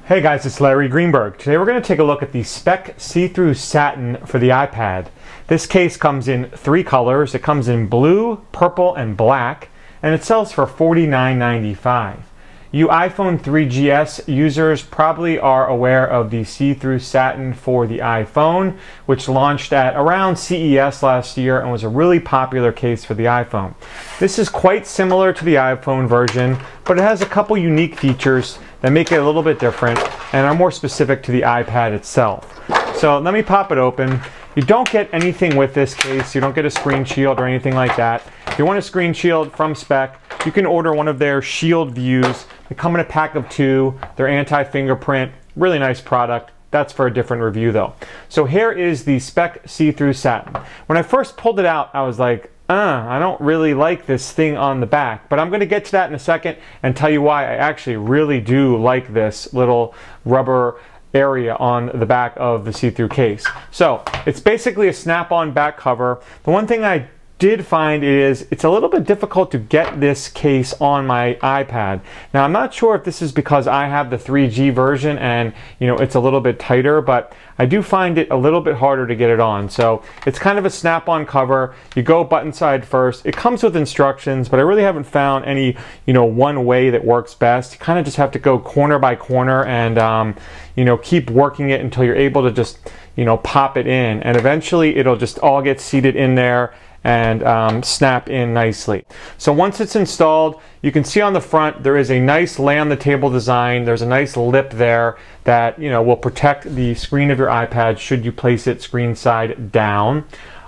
Hey guys, it's Larry Greenberg. Today we're going to take a look at the Speck See-Thru Satin for the iPad. This case comes in 3 colors. It comes in blue, purple, and black, and it sells for $49.95. You iPhone 3GS users probably are aware of the See-Thru Satin for the iPhone, which launched at around CES last year and was a really popular case for the iPhone. This is quite similar to the iPhone version, but it has a couple unique features that make it a little bit different and are more specific to the iPad itself. So let me pop it open. You don't get anything with this case. You don't get a screen shield or anything like that. If you want a screen shield from Speck, you can order one of their shield views. They come in a pack of 2. They're anti-fingerprint. Really nice product. That's for a different review though. So here is the Speck See-Thru Satin. When I first pulled it out, I was like, I don't really like this thing on the back, but I'm going to get to that in a second and tell you why I actually really do like this little rubber area on the back of the see-through case. So it's basically a snap-on back cover. The one thing I did find is it's a little bit difficult to get this case on my iPad. Now I'm not sure if this is because I have the 3G version and it's a little bit tighter, but I do find it a little bit harder to get it on. So it's kind of a snap-on cover. You go button side first. It comes with instructions, but I really haven't found any one way that works best. You kind of just have to go corner by corner and keep working it until you're able to just pop it in, and eventually it'll just all get seated in there and snap in nicely. So once it's installed, you can see on the front there is a nice lay on the table design. There's a nice lip there that will protect the screen of your iPad should you place it screen side down.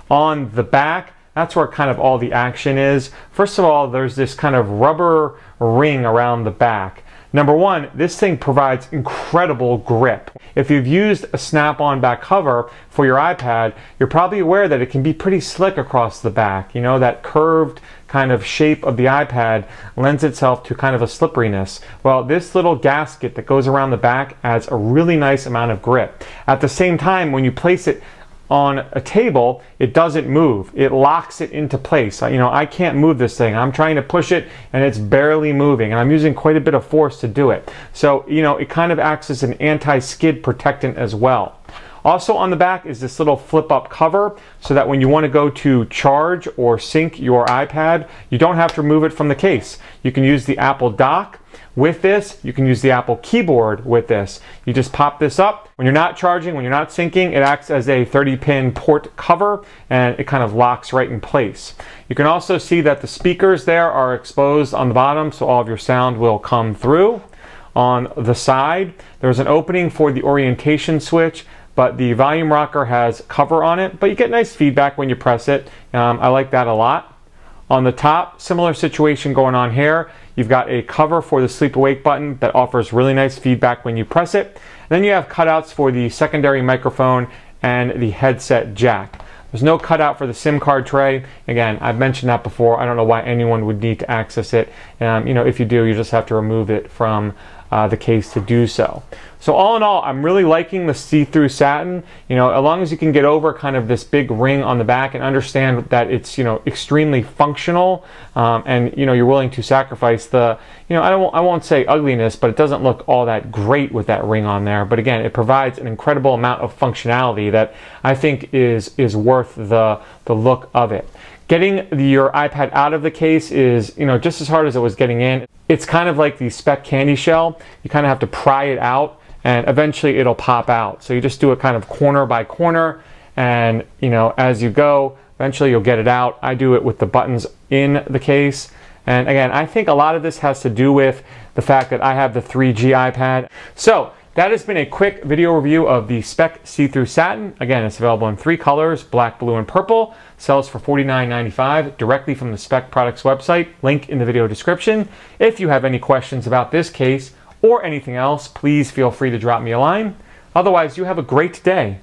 On the back, that's where kind of all the action is. First of all, there's this kind of rubber ring around the back. Number one, this thing provides incredible grip. If you've used a snap-on back cover for your iPad, you're probably aware that it can be pretty slick across the back. That curved kind of shape of the iPad lends itself to kind of a slipperiness. Well, this little gasket that goes around the back adds a really nice amount of grip. At the same time, when you place it on a table, it doesn't move. It locks it into place. I can't move this thing. I'm trying to push it and it's barely moving, and I'm using quite a bit of force to do it. So, it kind of acts as an anti-skid protectant as well. Also on the back is this little flip-up cover so that when you want to go to charge or sync your iPad, you don't have to remove it from the case. You can use the Apple dock with this. You can use the Apple keyboard with this. You just pop this up. When you're not charging, when you're not syncing, it acts as a 30-pin port cover and it kind of locks right in place. You can also see that the speakers there are exposed on the bottom, so all of your sound will come through. On the side, there's an opening for the orientation switch, but the volume rocker has cover on it, but you get nice feedback when you press it. I like that a lot. On the top, similar situation going on here. You've got a cover for the sleep awake button that offers really nice feedback when you press it. And then you have cutouts for the secondary microphone and the headset jack. There's no cutout for the SIM card tray. Again, I've mentioned that before. I don't know why anyone would need to access it. If you do, you just have to remove it from the case to do so. So all in all, I'm really liking the see-through satin. As long as you can get over kind of this big ring on the back and understand that it's extremely functional, and you're willing to sacrifice the I won't say ugliness, but it doesn't look all that great with that ring on there. But again, it provides an incredible amount of functionality that I think is worth the look of it. Getting your iPad out of the case is just as hard as it was getting in. It's kind of like the Speck candy shell. You kind of have to pry it out and eventually it'll pop out. So you just do it kind of corner by corner, and as you go, eventually you'll get it out. I do it with the buttons in the case. And again, I think a lot of this has to do with the fact that I have the 3G iPad. So that has been a quick video review of the Speck See-Thru Satin. Again, it's available in 3 colors, black, blue, and purple. Sells for $49.95 directly from the Speck Products website. Link in the video description. If you have any questions about this case or anything else, please feel free to drop me a line. Otherwise, you have a great day.